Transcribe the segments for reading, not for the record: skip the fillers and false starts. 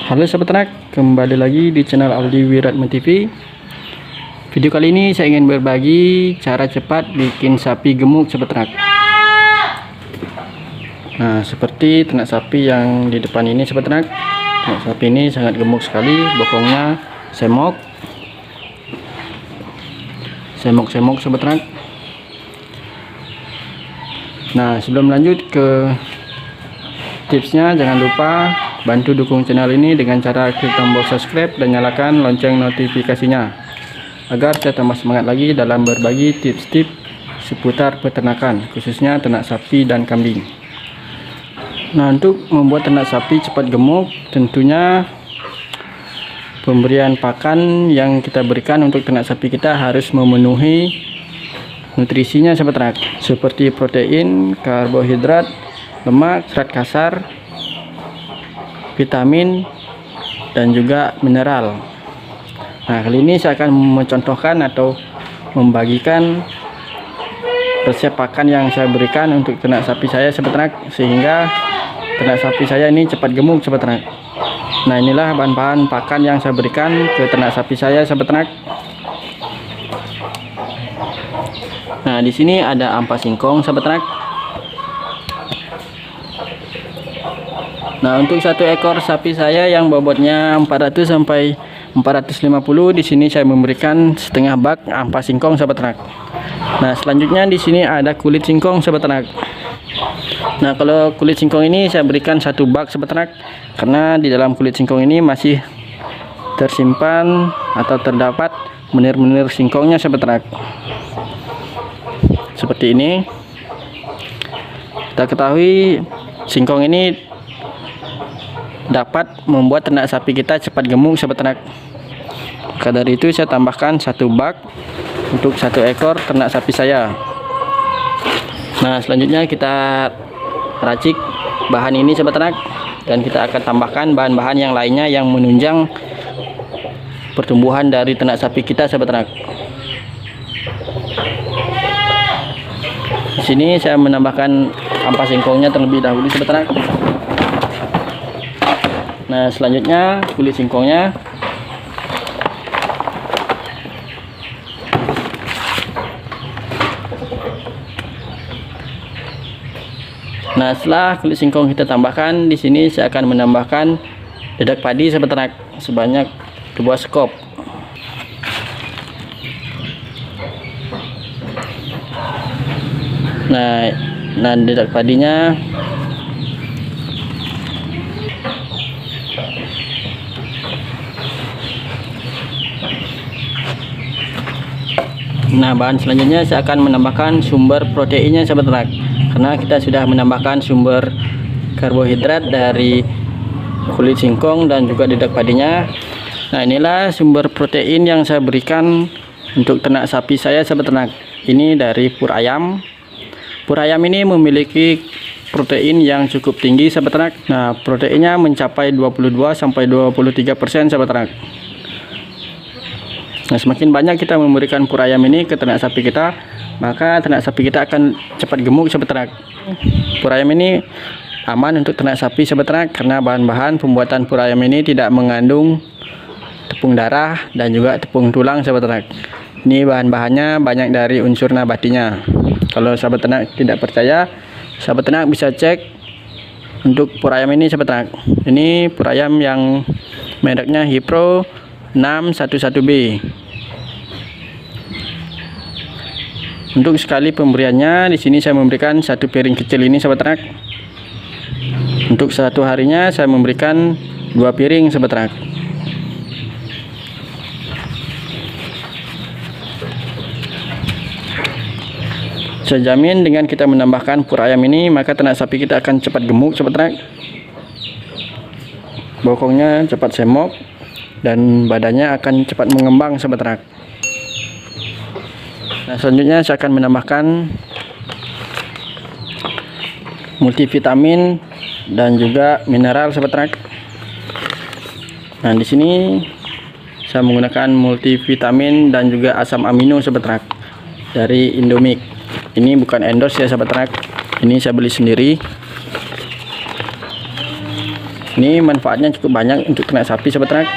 Halo sahabat ternak, kembali lagi di channel Aldi Wiratma TV. Video kali ini saya ingin berbagi cara cepat bikin sapi gemuk sahabat ternak. Nah, seperti ternak sapi yang di depan ini sahabat ternak. Ternak sapi ini sangat gemuk sekali, bokongnya semok sahabat ternak. Nah, sebelum lanjut ke tipsnya, jangan lupa bantu dukung channel ini dengan cara klik tombol subscribe dan nyalakan lonceng notifikasinya agar saya tambah semangat lagi dalam berbagi tips-tips seputar peternakan, khususnya ternak sapi dan kambing. Nah, untuk membuat ternak sapi cepat gemuk, tentunya pemberian pakan yang kita berikan untuk ternak sapi kita harus memenuhi nutrisinya sahabat ternak, seperti protein, karbohidrat, lemak, serat kasar, vitamin, dan juga mineral. Nah, kali ini saya akan mencontohkan atau membagikan resep pakan yang saya berikan untuk ternak sapi saya sahabat ternak, sehingga ternak sapi saya ini cepat gemuk sahabat ternak. Nah, inilah bahan-bahan pakan yang saya berikan ke ternak sapi saya sahabat ternak. Nah, di sini ada ampas singkong sahabat ternak. Nah, untuk satu ekor sapi saya yang bobotnya 400 sampai 450, di sini saya memberikan setengah bak ampas singkong sahabat ternak. Nah, selanjutnya di sini ada kulit singkong sahabat ternak. Nah, kalau kulit singkong ini saya berikan satu bak sahabat ternak, karena di dalam kulit singkong ini masih tersimpan atau terdapat menir-menir singkongnya sahabat ternak. Seperti ini. Kita ketahui singkong ini dapat membuat ternak sapi kita cepat gemuk sahabat ternak. Maka dari itu saya tambahkan satu bak untuk satu ekor ternak sapi saya. Nah, selanjutnya kita racik bahan ini sahabat ternak, dan kita akan tambahkan bahan-bahan yang lainnya yang menunjang pertumbuhan dari ternak sapi kita sahabat ternak. Di sini saya menambahkan ampas singkongnya terlebih dahulu sahabat ternak. Nah, selanjutnya kulit singkongnya. Nah, setelah kulit singkong kita tambahkan, di sini saya akan menambahkan dedak padi sahabat ternak sebanyak 2 skop. Nah, dedak padinya bahan selanjutnya saya akan menambahkan sumber proteinnya sahabat ternak, karena kita sudah menambahkan sumber karbohidrat dari kulit singkong dan juga dedak padinya. Nah, inilah sumber protein yang saya berikan untuk ternak sapi saya sahabat ternak. Ini dari pur ayam. Pur ayam ini memiliki protein yang cukup tinggi sahabat ternak. Nah, proteinnya mencapai 22 sampai 23% sahabat ternak. Nah, semakin banyak kita memberikan pur ayam ini ke ternak sapi kita, maka ternak sapi kita akan cepat gemuk sahabat ternak. Pur ayam ini aman untuk ternak sapi sahabat ternak, karena bahan-bahan pembuatan pur ayam ini tidak mengandung tepung darah dan juga tepung tulang sahabat ternak. Ini bahan-bahannya banyak dari unsur nabatinya. Kalau sahabat ternak tidak percaya, sahabat ternak bisa cek untuk pur ayam ini sahabat ternak. Ini pur ayam yang mereknya Hipro 611B. Untuk sekali pemberiannya, di sini saya memberikan satu piring kecil ini sahabat ternak. Untuk satu harinya saya memberikan 2 piring sahabat ternak. Saya jamin dengan kita menambahkan pur ayam ini, maka ternak sapi kita akan cepat gemuk sahabat ternak. Bokongnya cepat semok dan badannya akan cepat mengembang sahabat ternak. Nah, selanjutnya saya akan menambahkan multivitamin dan juga mineral sahabat ternak. Nah, di sini saya menggunakan multivitamin dan juga asam amino sahabat ternak dari Indomik. Ini bukan endorse ya sahabat ternak, ini saya beli sendiri. Ini manfaatnya cukup banyak untuk ternak sapi sahabat ternak.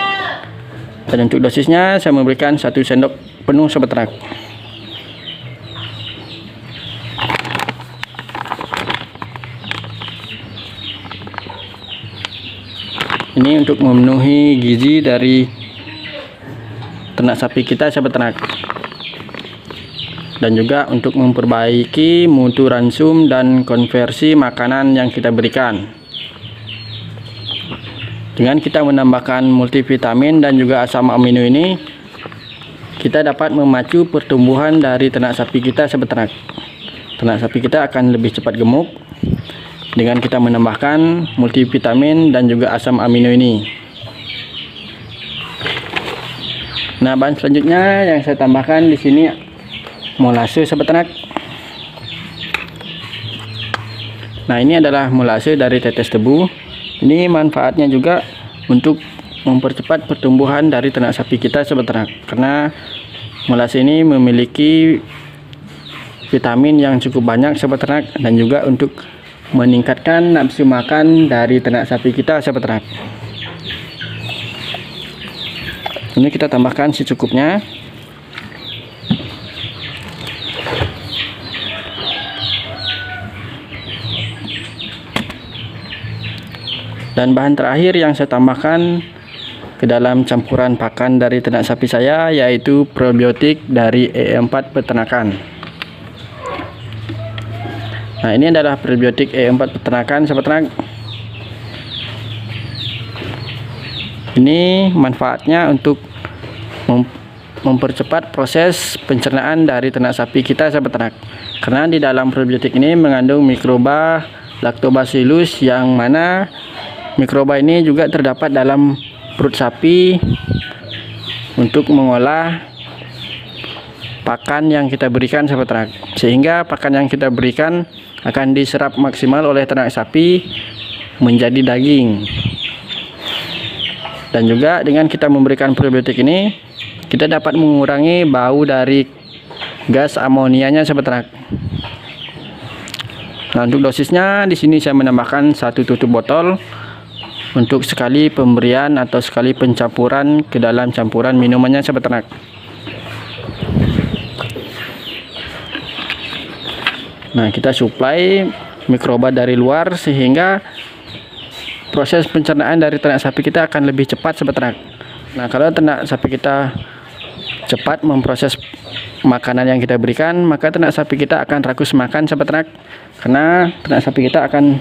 Dan untuk dosisnya saya memberikan 1 sendok penuh sahabat ternak. Ini untuk memenuhi gizi dari ternak sapi kita sahabat ternak. Dan juga untuk memperbaiki mutu ransum dan konversi makanan yang kita berikan. Dengan kita menambahkan multivitamin dan juga asam amino ini, kita dapat memacu pertumbuhan dari ternak sapi kita sahabat ternak. Ternak sapi kita akan lebih cepat gemuk dengan kita menambahkan multivitamin dan juga asam amino ini. Nah, bahan selanjutnya yang saya tambahkan di sini molase sahabat ternak. Nah, ini adalah molase dari tetes tebu. Ini manfaatnya juga untuk mempercepat pertumbuhan dari ternak sapi kita sahabat ternak, karena molase ini memiliki vitamin yang cukup banyak sahabat ternak, dan juga untuk meningkatkan nafsu makan dari ternak sapi kita sahabat ternak. Ini kita tambahkan secukupnya. Dan bahan terakhir yang saya tambahkan ke dalam campuran pakan dari ternak sapi saya yaitu probiotik dari E4 peternakan. Nah, ini adalah probiotik E4 peternakan sahabat ternak. Ini manfaatnya untuk mempercepat proses pencernaan dari ternak sapi kita sahabat ternak. Karena di dalam probiotik ini mengandung mikroba Lactobacillus, yang mana mikroba ini juga terdapat dalam perut sapi untuk mengolah pakan yang kita berikan sahabat ternak, sehingga pakan yang kita berikan akan diserap maksimal oleh ternak sapi menjadi daging. Dan juga dengan kita memberikan probiotik ini, kita dapat mengurangi bau dari gas amonianya sahabat ternak. Nah, untuk dosisnya di sini saya menambahkan 1 tutup botol untuk sekali pemberian atau sekali pencampuran ke dalam campuran minumannya sahabat ternak. Nah, kita suplai mikroba dari luar sehingga proses pencernaan dari ternak sapi kita akan lebih cepat sahabat ternak. Nah, kalau ternak sapi kita cepat memproses makanan yang kita berikan, maka ternak sapi kita akan rakus makan sahabat ternak, karena ternak sapi kita akan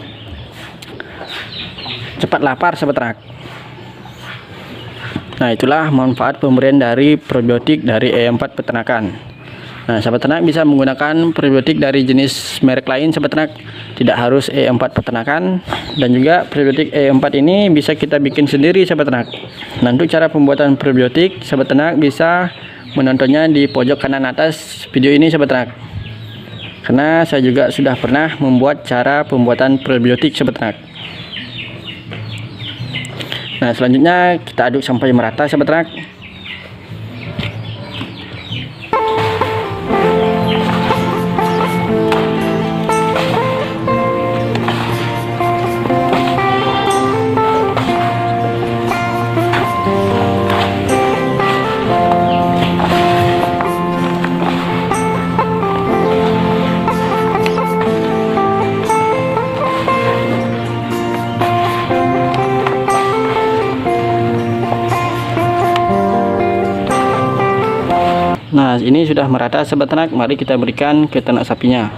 cepat lapar sahabat ternak. Nah, itulah manfaat pemberian dari probiotik dari E4 peternakan. Nah, sahabat ternak bisa menggunakan probiotik dari jenis merek lain sahabat ternak, tidak harus E4 peternakan. Dan juga probiotik E4 ini bisa kita bikin sendiri sahabat ternak. Nah, untuk cara pembuatan probiotik, sahabat ternak bisa menontonnya di pojok kanan atas video ini sahabat ternak, karena saya juga sudah pernah membuat cara pembuatan probiotik sahabat ternak. Nah, selanjutnya kita aduk sampai merata sahabat ternak. Nah, ini sudah merata sahabat ternak, mari kita berikan ke ternak sapinya.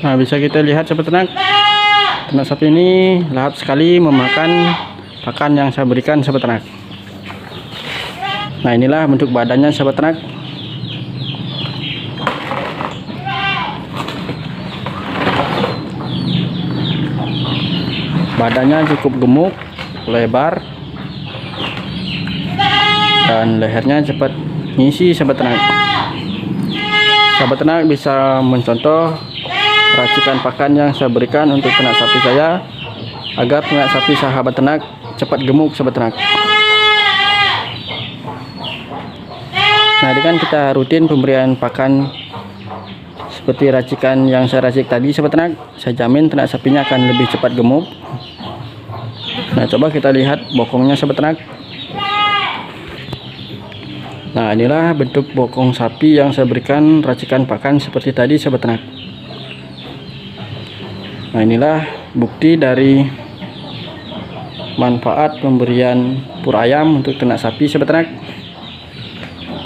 Nah, bisa kita lihat sahabat ternak, ternak sapi ini lahap sekali memakan pakan yang saya berikan sahabat ternak. Nah, inilah bentuk badannya sahabat ternak. badannya cukup gemuk, lebar, dan lehernya cepat ngisi sahabat ternak. Sahabat ternak bisa mencontoh racikan pakan yang saya berikan untuk ternak sapi saya agar ternak sapi sahabat ternak cepat gemuk sahabat ternak. Nah, dengan kita rutin pemberian pakan seperti racikan yang saya racik tadi sahabat ternak, saya jamin ternak sapinya akan lebih cepat gemuk. Nah, coba kita lihat bokongnya sahabat ternak. Nah, inilah bentuk bokong sapi yang saya berikan racikan pakan seperti tadi sahabat ternak. Nah, inilah bukti dari manfaat pemberian pur ayam untuk ternak sapi sahabat ternak.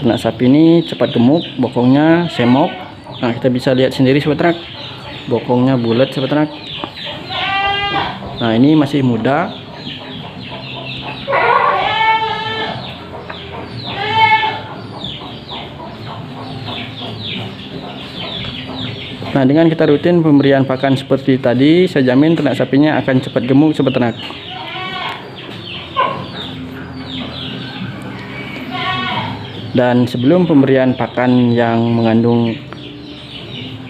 Ternak sapi ini cepat gemuk, bokongnya semok. Nah, kita bisa lihat sendiri sahabat ternak, bokongnya bulat sahabat ternak. Nah, ini masih muda. Nah, dengan kita rutin pemberian pakan seperti tadi, saya jamin ternak sapinya akan cepat gemuk sahabat ternak. Dan sebelum pemberian pakan yang mengandung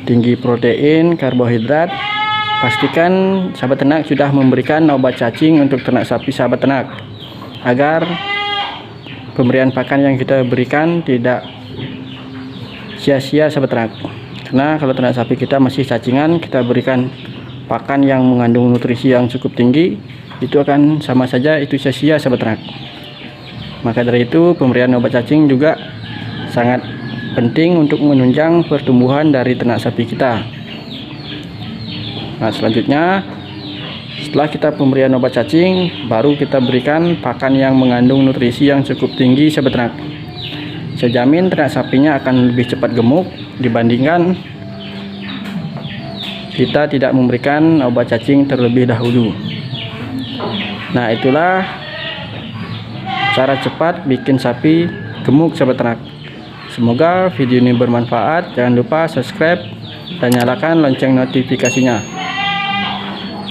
tinggi protein, karbohidrat, pastikan sahabat ternak sudah memberikan obat cacing untuk ternak sapi sahabat ternak, agar pemberian pakan yang kita berikan tidak sia-sia sahabat ternak. Karena kalau ternak sapi kita masih cacingan, kita berikan pakan yang mengandung nutrisi yang cukup tinggi, itu akan sama saja itu sia-sia sahabat ternak. Maka dari itu pemberian obat cacing juga sangat penting untuk menunjang pertumbuhan dari ternak sapi kita. Nah, selanjutnya setelah kita pemberian obat cacing, baru kita berikan pakan yang mengandung nutrisi yang cukup tinggi sahabat ternak. Saya jamin ternak sapinya akan lebih cepat gemuk dibandingkan kita tidak memberikan obat cacing terlebih dahulu. Nah, itulah cara cepat bikin sapi gemuk sahabat ternak. Semoga video ini bermanfaat. Jangan lupa subscribe dan nyalakan lonceng notifikasinya.